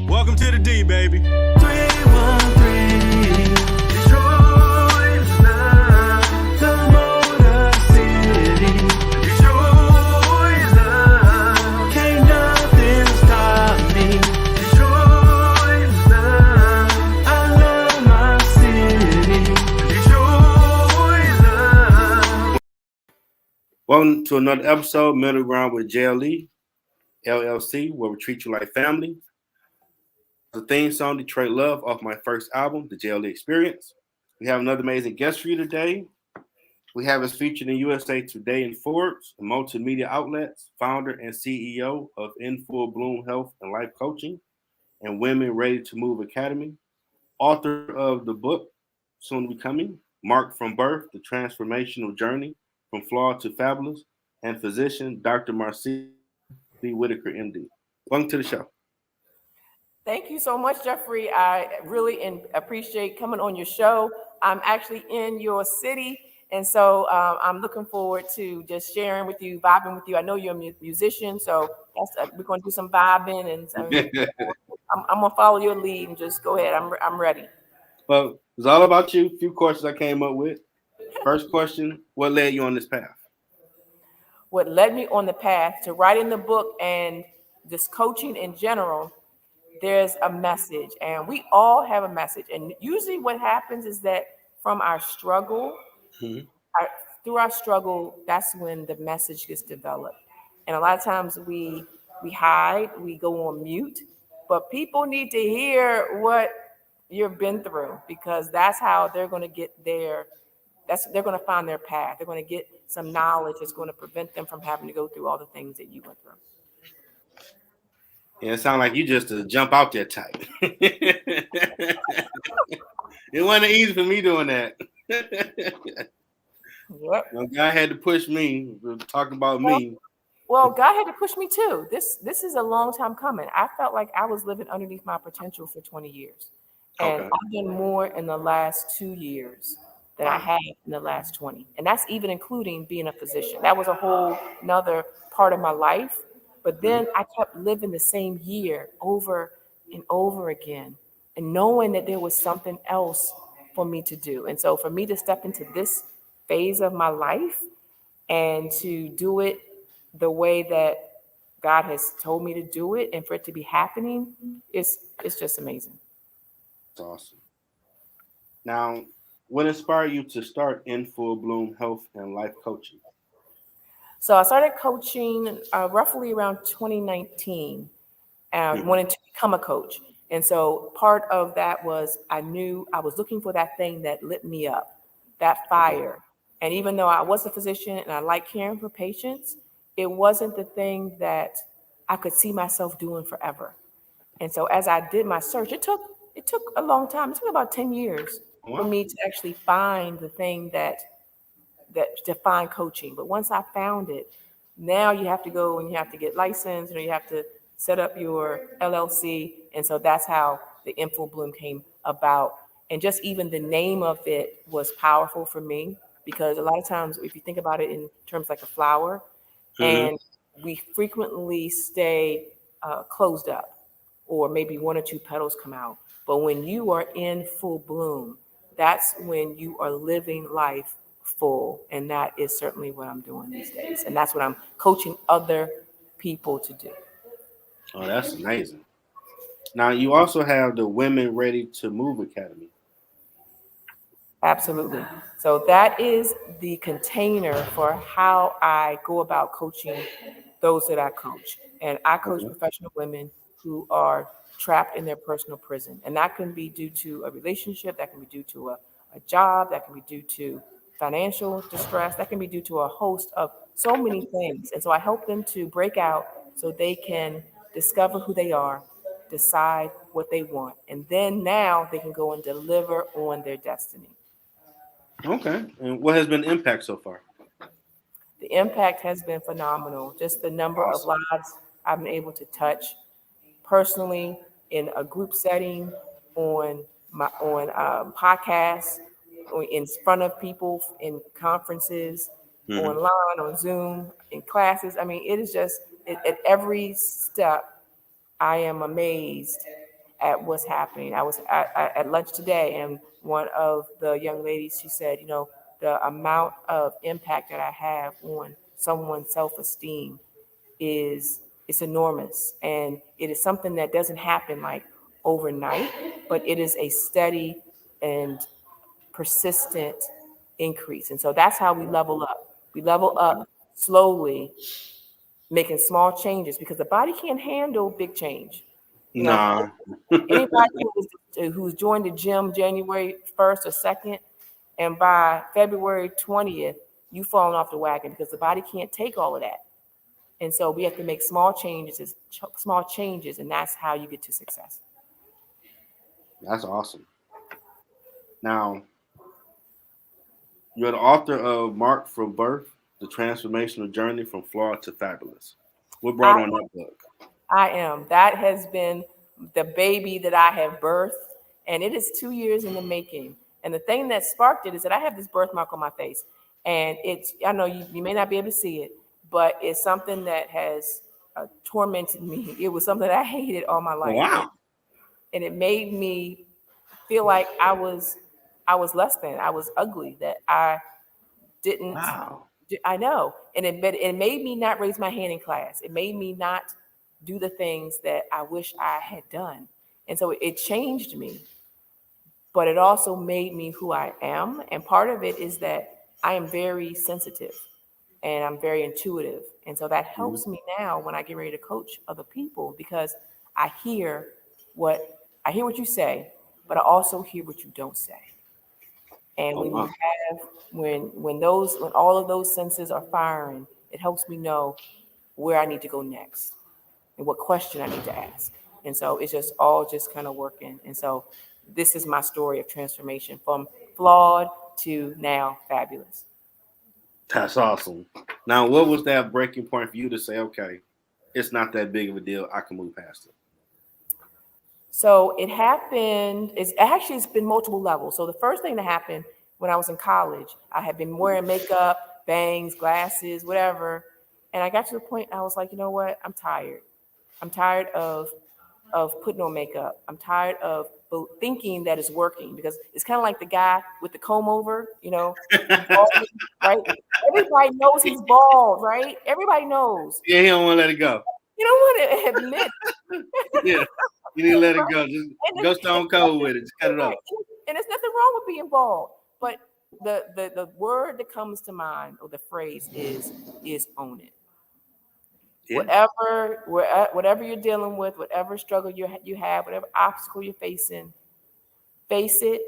Welcome to the D, baby. 313 Detroit's love, the Motor City. Detroit's love, can't nothing stop me. Detroit's love, I love my city. Detroit's love. Welcome to another episode, Middle Ground with JLE L.L.C, where we treat you like family. The theme song, Detroit Love, off my first album, The JLE Experience. We have another amazing guest for you today. We have us featured in USA Today and Forbes, a multimedia outlets, founder and CEO of In Full Bloom Health and Life Coaching and Women Ready to Move Academy, author of the book, soon to be coming, Marked from Birth, The Transformational Journey from Flawed to Fabulous, and physician, Dr. Marcea B. Whitaker MD. Welcome to the show. Thank you so much, Jeffrey. I really appreciate coming on your show. I'm actually in your city, and so I'm looking forward to just sharing with you, vibing with you. I know you're a musician, so we're going to do some vibing, and so I'm going to follow your lead and just go ahead. I'm ready. Well, it's all about you. A few questions I came up with. First question, what led you on this path? What led me on the path to writing the book and just coaching in general, there's a message, and we all have a message. And usually what happens is that from our struggle, through our struggle, that's when the message gets developed. And a lot of times we hide, we go on mute, but people need to hear what you've been through, because that's how they're going to get they're going to find their path. They're going to get some knowledge that's going to prevent them from having to go through all the things that you went through. Yeah, it sounds like you just a jump out there type. It wasn't easy for me doing that. Yep. Well, God had to push me. Talking about me. Well, God had to push me too. This is a long time coming. I felt like I was living underneath my potential for 20 years. And Okay. I've done more in the last 2 years than I had in the last 20. And that's even including being a physician. That was a whole nother part of my life. But then I kept living the same year over and over again, and knowing that there was something else for me to do. And so for me to step into this phase of my life and to do it the way that God has told me to do it, and for it to be happening, it's just amazing. That's awesome. Now, what inspired you to start In Full Bloom Health and Life Coaching? So I started coaching roughly around 2019, wanting to become a coach. And so part of that was I knew I was looking for that thing that lit me up, that fire. And even though I was a physician and I like caring for patients, it wasn't the thing that I could see myself doing forever. And so as I did my search, it took a long time. It took about 10 years for me to actually find the thing that define coaching. But once I found it, now you have to go and you have to get licensed, you have to set up your LLC. And so that's how the In Full Bloom came about. And just even the name of it was powerful for me, because a lot of times, if you think about it in terms like a flower, and we frequently stay closed up, or maybe one or two petals come out. But when you are in full bloom, that's when you are living life full. And that is certainly what I'm doing these days. And that's what I'm coaching other people to do. Oh, that's amazing. Now, you also have the Women Ready to Move Academy. Absolutely. So that is the container for how I go about coaching those that I coach. And I coach professional women who are trapped in their personal prison. And that can be due to a relationship, that can be due to a job, that can be due to financial distress, that can be due to a host of so many things. And so I help them to break out so they can discover who they are, decide what they want, and then now they can go and deliver on their destiny. Okay. And what has been the impact so far? The impact has been phenomenal. Just the number of lives I've been able to touch personally, in a group setting, on podcasts, or in front of people, in conferences, online, on Zoom, in classes. I mean, it is just at every step, I am amazed at what's happening. I was at lunch today, and one of the young ladies, she said, you know, the amount of impact that I have on someone's self-esteem is it's enormous, and it is something that doesn't happen like overnight, but it is a steady and persistent increase. And so that's how we level up. We level up slowly, making small changes because the body can't handle big change. You know, Nah. anybody who's joined the gym January 1st or 2nd, and by February 20th, you've fallen off the wagon because the body can't take all of that. And so we have to make small changes, and that's how you get to success. That's awesome. Now, you're the author of Marked from Birth, The Transformational Journey from Flawed to Fabulous. What brought on that book? I am. That has been the baby that I have birthed, and it is 2 years in the making. And the thing that sparked it is that I have this birthmark on my face, and it's, I know you may not be able to see it, but it's something that has tormented me. It was something that I hated all my life. Wow. And it made me feel like I was less than, I was ugly, that I didn't. Wow. I know. And it made me not raise my hand in class. It made me not do the things that I wish I had done. And so it changed me, but it also made me who I am. And part of it is that I am very sensitive and I'm very intuitive. And so that helps me now when I get ready to coach other people, because I hear what you say, but I also hear what you don't say. And when you have, when all of those senses are firing, it helps me know where I need to go next and what question I need to ask. And so it's just all just kind of working. And so this is my story of transformation from flawed to now fabulous. That's awesome. Now, what was that breaking point for you to say, okay, it's not that big of a deal, I can move past it? So it happened, it's been multiple levels. So the first thing that happened when I was in college, I had been wearing makeup, bangs, glasses, whatever. And I got to the point, I was like, you know what? I'm tired. I'm tired of putting on makeup. I'm tired of thinking that it's working, because it's kind of like the guy with the comb over, you know, right? Everybody knows he's bald, right? Everybody knows. Yeah, he don't want to let it go. You don't want to admit. Yeah, you need to let it go. Just go stone cold with it. Just cut it off. And there's nothing wrong with being bald, but the word that comes to mind, or the phrase is own it. Yeah. Whatever you're dealing with, whatever struggle you have, whatever obstacle you're facing, face it,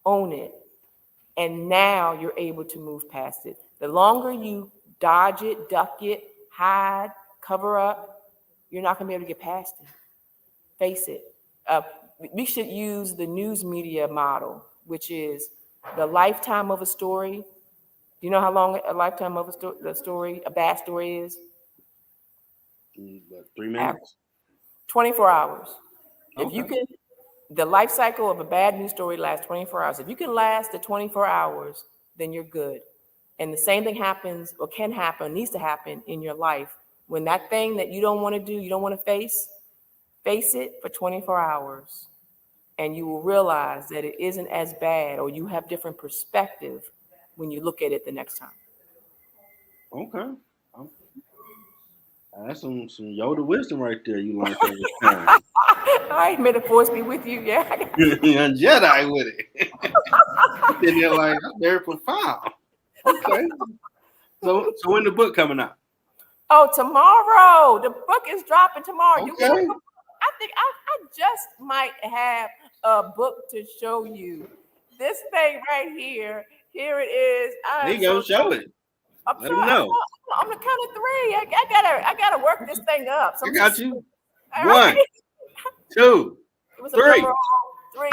own it, and now you're able to move past it. The longer you dodge it, duck it, hide, cover up, you're not going to be able to get past it. Face it. We should use the news media model, which is the lifetime of a story. Do you know how long a lifetime of a bad story is? 3 minutes? 24 hours. Okay. If you can, the life cycle of a bad news story lasts 24 hours. If you can last the 24 hours, then you're good. And the same thing happens, or can happen, needs to happen in your life. When that thing that you don't want to do, you don't want to face it for 24 hours. And you will realize that it isn't as bad, or you have different perspective when you look at it the next time. Okay. That's some Yoda wisdom right there you learned over time. All right, may the force be with you. Yeah. You're a Jedi with it. And you're like, that's very profound. Okay. So when the book coming out? Oh, tomorrow. The book is dropping tomorrow. Okay. I think I just might have a book to show you. This thing right here. Here it is. There you go. Show it. Let them know. On the count of 3. I gotta work this thing up. I got you. All 1, right. 2, It was 3. 3,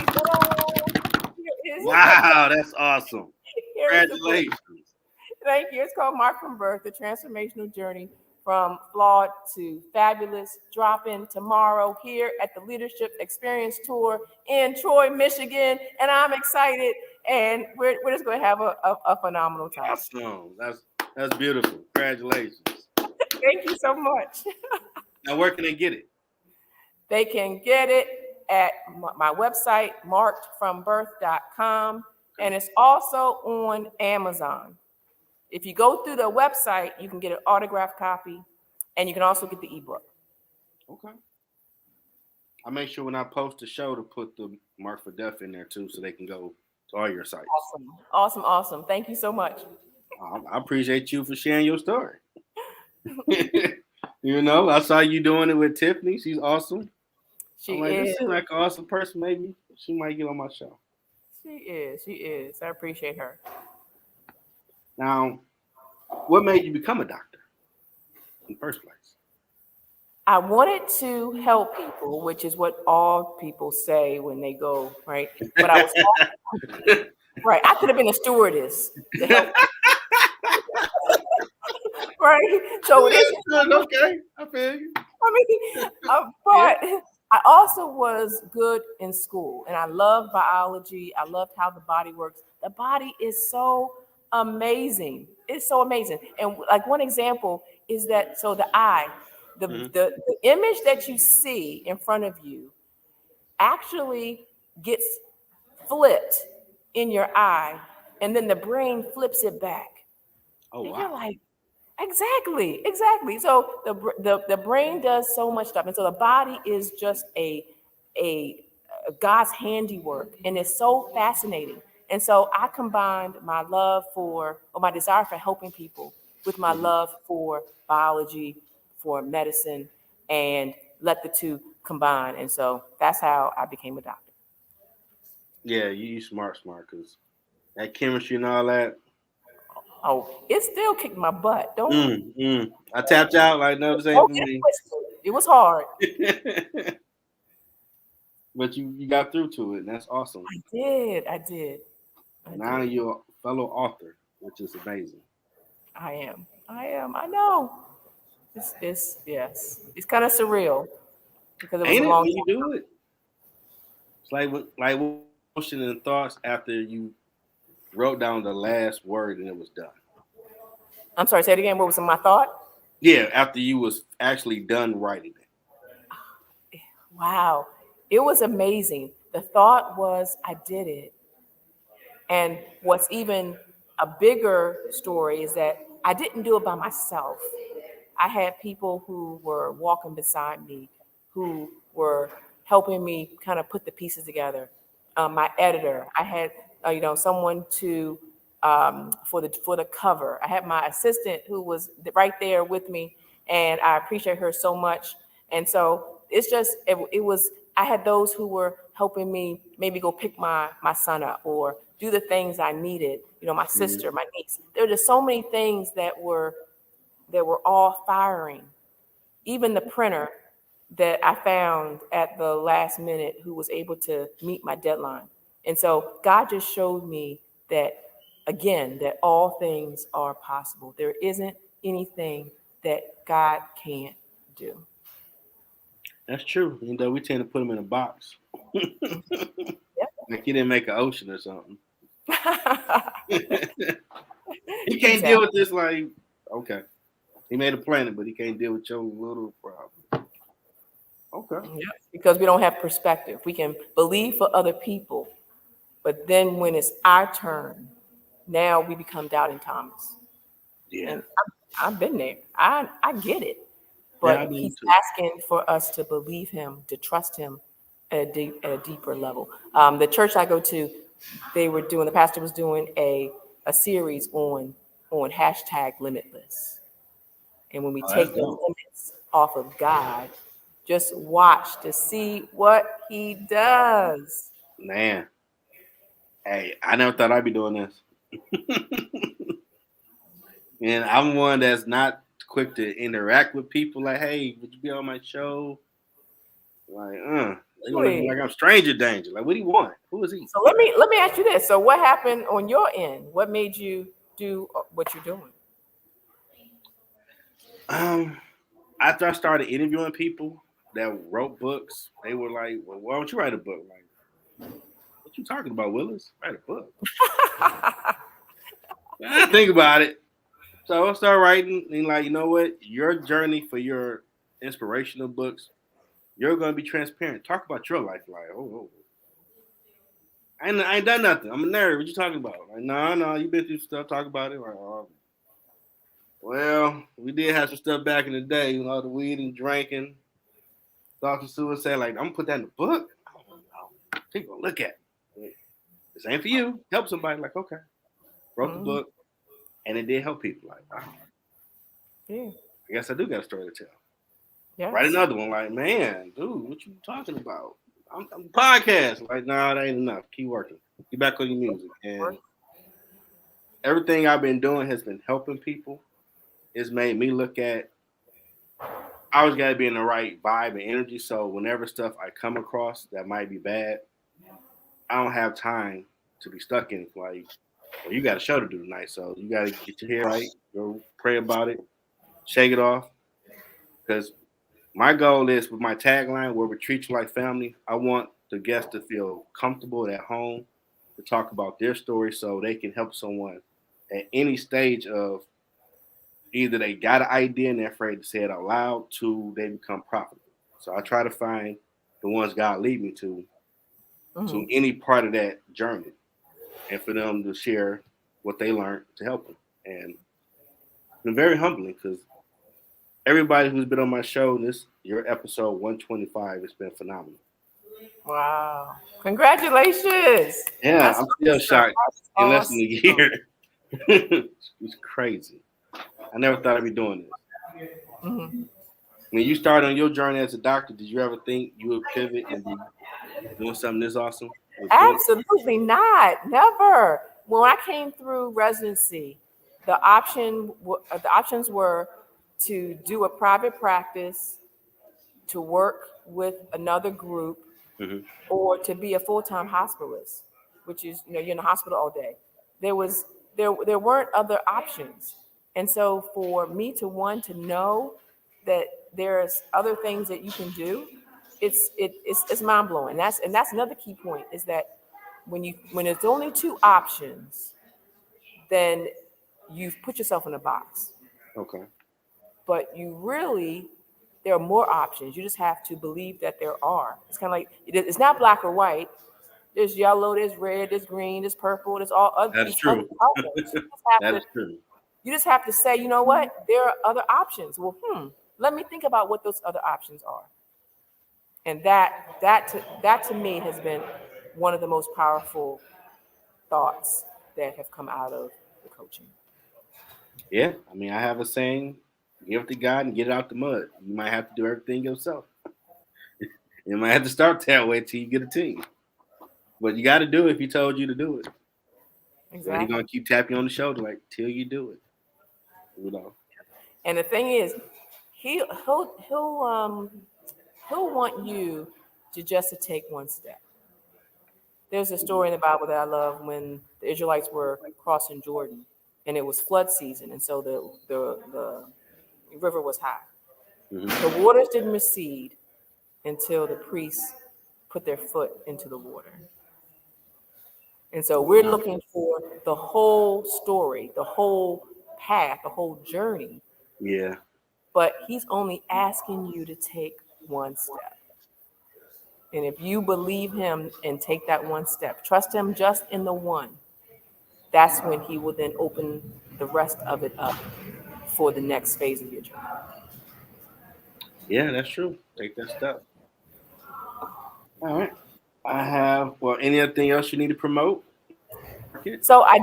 4. Wow, that's awesome. Congratulations. Thank you. It's called Marked from Birth, The Transformational Journey from Flawed to Fabulous, dropping tomorrow here at the Leadership Experience Tour in Troy, Michigan. And I'm excited, and we're just going to have a phenomenal time. Awesome. That's beautiful. Congratulations. Thank you so much. Now, where can they get it? They can get it at my website, markedfrombirth.com, and it's also on Amazon. If you go through the website, you can get an autographed copy, and you can also get the ebook. Okay. I'll make sure when I post the show to put the Mark for Deaf in there too, so they can go to all your sites. Awesome. Thank you so much. I appreciate you for sharing your story. You know, I saw you doing it with Tiffany. She's awesome. She This is. seems like an awesome person. Maybe she might get on my show. She is. I appreciate her. Now, what made you become a doctor in the first place? I wanted to help people, which is what all people say when they go, right? But I was right. I could have been a stewardess to help. Right. So it is Okay. I feel you. but I also was good in school, and I loved biology. I loved how the body works. The body is so amazing. It's so amazing. And like one example is that the eye, the image that you see in front of you actually gets flipped in your eye, and then the brain flips it back. Oh, and wow. You're like, exactly. So the brain does so much stuff, and so the body is just a God's handiwork, and it's so fascinating. And so I combined my love my desire for helping people with my love for biology, for medicine, and let the two combine. And so that's how I became a doctor. Yeah, you smart, because that chemistry and all that. Oh, it still kicked my butt. I tapped out like no, this ain't for me. It was hard. But you got through to it, and that's awesome. I did. Now you're a fellow author, which is amazing. I am. I know. It's kind of surreal because it was Ain't a it long when time. you do it? It's like emotion and thoughts after you wrote down the last word and it was done. I'm sorry, say it again. What was my thought? Yeah, after you was actually done writing it. Wow. It was amazing. The thought was I did it. And what's even a bigger story is that I didn't do it by myself. I had people who were walking beside me, who were helping me kind of put the pieces together. My editor, I had someone to for the cover. I had my assistant who was right there with me, and I appreciate her so much. And so it's just it was. I had those who were helping me maybe go pick my son up or do the things I needed. My sister, my niece. There were just so many things that were all firing. Even the printer that I found at the last minute who was able to meet my deadline. And so God just showed me that, again, that all things are possible. There isn't anything that God can't do. That's true. We tend to put them in a box. Like he didn't make an ocean or something. He can't deal with this. Like, okay, he made a planet, but he can't deal with your little problem. Okay. Yeah, because we don't have perspective. We can believe for other people, but then when it's our turn, now we become doubting Thomas. Yeah. And I've been there. I get it. But he's asking for us to believe him, to trust him at a deeper level. The church I go to, the pastor was doing a series on #limitless. And when we take the limits off of God, just watch to see what he does. Man. Hey, I never thought I'd be doing this. And I'm one that's not quick to interact with people. Like, hey, would you be on my show? Like, they gonna look at me like I'm stranger danger. Like, what do you want? Who is he? So let me ask you this. So what happened on your end? What made you do what you're doing? After I started interviewing people that wrote books, they were like, well, why don't you write a book? Like, what you talking about, Willis? Write a book. I think about it. So I started writing and like, you know what? Your journey for your inspirational books You're gonna be transparent. Talk about your life. Like, oh. I ain't done nothing. I'm a nerd. What you talking about? Like, no, you been through stuff. Talk about it. Like, oh, well, we did have some stuff back in the day, the weed and drinking, thoughts of suicide. Like, I'm gonna put that in the book. Oh, no. People gonna look at it. This ain't for you. Help somebody. Like, okay. Wrote the book, and it did help people. Like, wow. Yeah. I guess I do got a story to tell. Yes. Write another one. Like, man, dude, what you talking about? I'm podcast. Like, nah, that ain't enough. Keep working. Get back on your music. And everything I've been doing has been helping people. It's made me look at, I always got to be in the right vibe and energy. So whenever stuff I come across that might be bad, I don't have time to be stuck in it. Like, well, you got a show to do tonight. So you got to get your head right. Go pray about it. Shake it off. Because my goal is, with my tagline, where we treat you like family, I want the guests to feel comfortable at home to talk about their story so they can help someone at any stage of either they got an idea and they're afraid to say it out loud to they become profitable. So I try to find the ones God lead me to any part of that journey and for them to share what they learned to help them. And it's been very humbling because everybody who's been on my show, your episode 125, has been phenomenal. Wow. Congratulations. Yeah, I'm still shocked in less than a year. It's crazy. I never thought I'd be doing this. When you started on your journey as a doctor, did you ever think you would pivot and be doing something this awesome? Absolutely not. Never. When I came through residency, the options were to do a private practice, to work with another group, or to be a full-time hospitalist, which is, you're in the hospital all day. There weren't other options. And so for me to know that there's other things that you can do, it's mind-blowing. That's another key point, is that when there's only two options, then you've put yourself in a box. Okay. But there are more options. You just have to believe that there are. It's kind of like, it's not black or white. There's yellow, there's red, there's green, there's purple, there's all other. That's true. That is true. You just have to say, you know what? There are other options. Well, let me think about what those other options are. And that to me has been one of the most powerful thoughts that have come out of the coaching. Yeah, I mean, I have a saying: give it to God and get it out the mud. You might have to do everything yourself. You might have to start that way till you get a team. But you got to do it if he told you to do it. Exactly. He's gonna keep tapping you on the shoulder like till you do it. And the thing is, he'll want you to take one step. There's a story in the Bible that I love when the Israelites were crossing Jordan, and it was flood season, and so the river was high. The waters didn't recede until the priests put their foot into the water. And so we're looking for the whole story, the whole path, the whole journey. Yeah. But he's only asking you to take one step. And if you believe him and take that one step, trust him just in the one, that's when he will then open the rest of it up for the next phase of your journey. Yeah, that's true. Take that step. All right. Any other thing else you need to promote? So I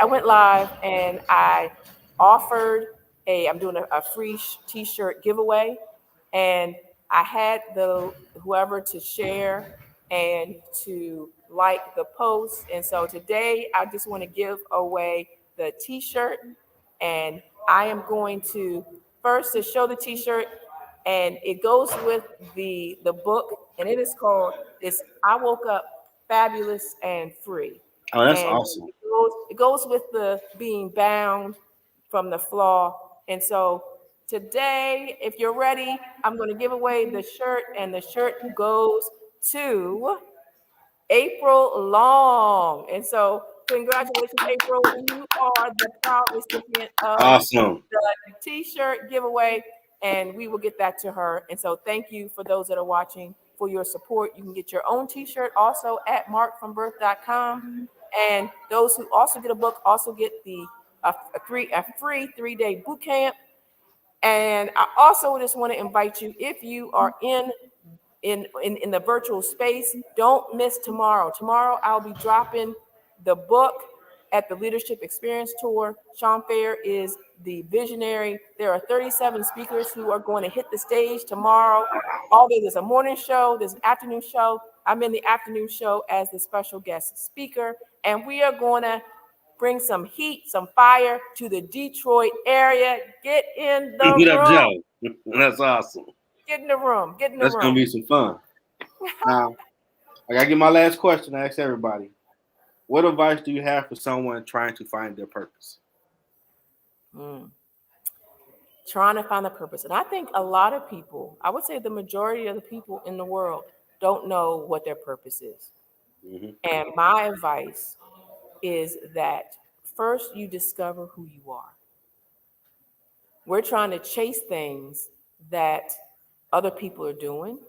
went live and I offered I'm doing a free t-shirt giveaway, and I had whoever to share and to like the post. And so today I just want to give away the t-shirt, and I am going to first to show the t-shirt, and it goes with the book, and it is called I Woke Up Fabulous and Free. Oh, that's awesome. It goes with the being bound from the flaw. And so today, if you're ready, I'm going to give away the shirt, and the shirt goes to April Long. And so congratulations, April. You are the proud recipient of the t-shirt giveaway. and we will get that to her. And so thank you for those that are watching for your support. You can get your own t-shirt also at markfrombirth.com. And those who also get a book also get the a free 3-day boot camp. And I also just want to invite you, if you are in the virtual space, don't miss tomorrow. Tomorrow I'll be dropping the book at the Leadership Experience Tour. Sean Fair is the visionary. There are 37 speakers who are going to hit the stage tomorrow. Although there's a morning show, there's an afternoon show. I'm in the afternoon show as the special guest speaker, and we are going to bring some heat, some fire to the Detroit area. Get in the What up, room. Joe? That's awesome. Get in the room. Get in the That's room. gonna be some fun. Now, I gotta get my last question. I ask everybody: what advice do you have for someone trying to find their purpose? Trying to find a purpose. And I think a lot of people, I would say the majority of the people in the world, don't know what their purpose is. Mm-hmm. And my advice is that first you discover who you are. We're trying to chase things that other people are doing.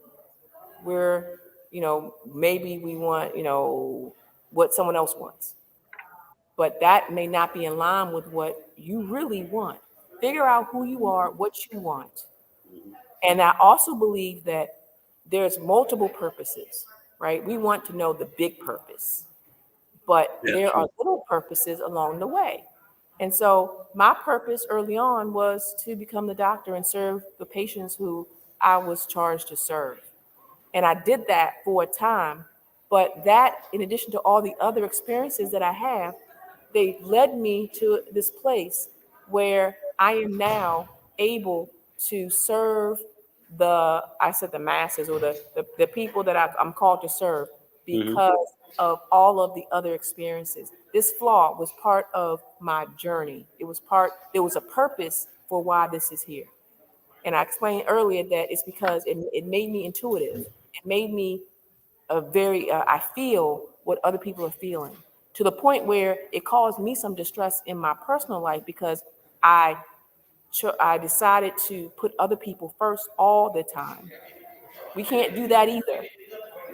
We're, maybe we want, what someone else wants. But that may not be in line with what you really want. Figure out who you are, what you want. And I also believe that there's multiple purposes, right? We want to know the big purpose, but there are little purposes along the way. And so my purpose early on was to become the doctor and serve the patients who I was charged to serve. And I did that for a time, but that, in addition to all the other experiences that I have, they led me to this place where I am now able to serve the masses, or the people that I'm called to serve, because of all of the other experiences. This flaw was part of my journey. There was a purpose for why this is here. And I explained earlier that it's because it made me intuitive. It made me I feel what other people are feeling, to the point where it caused me some distress in my personal life, because I decided to put other people first all the time. We can't do that either.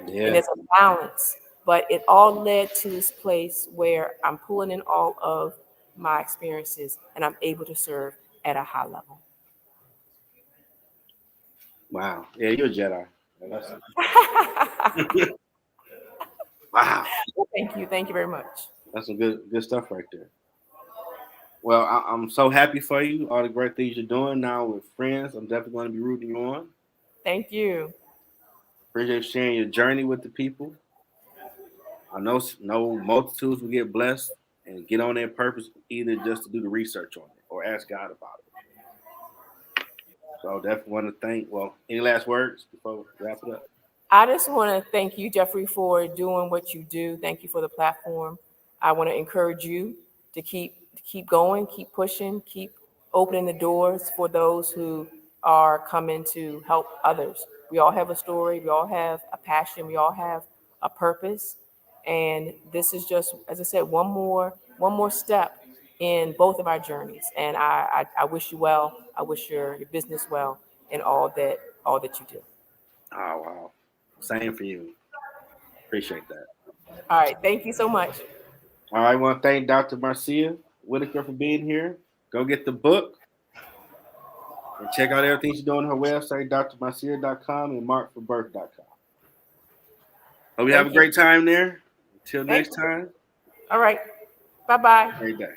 Yeah. And there's a balance, but it all led to this place where I'm pulling in all of my experiences and I'm able to serve at a high level. Wow. Yeah, you're a Jedi. Wow. Well, thank you. Thank you very much. That's some good stuff right there. Well, I'm so happy for you. All the great things you're doing now with friends. I'm definitely going to be rooting you on. Thank you. Appreciate sharing your journey with the people. I know multitudes will get blessed and get on their purpose, either just to do the research on it or ask God about it. So I definitely want to thank. Well, any last words before we wrap it up? I just want to thank you, Jeffrey, for doing what you do. Thank you for the platform. I want to encourage you to keep going, keep pushing, keep opening the doors for those who are coming to help others. We all have a story. We all have a passion. We all have a purpose. And this is just, as I said, one more step in both of our journeys. And I wish you well. I wish your business well in all that you do. Oh, wow. Same for you. Appreciate that. All right. Thank you so much. All right. I want to thank Dr. Marcea Whitaker for being here. Go get the book and check out everything she's doing on her website, drmarcea.com and markforbirth.com. Hope you have a great time there. Until next time. All right. Bye-bye. Great day.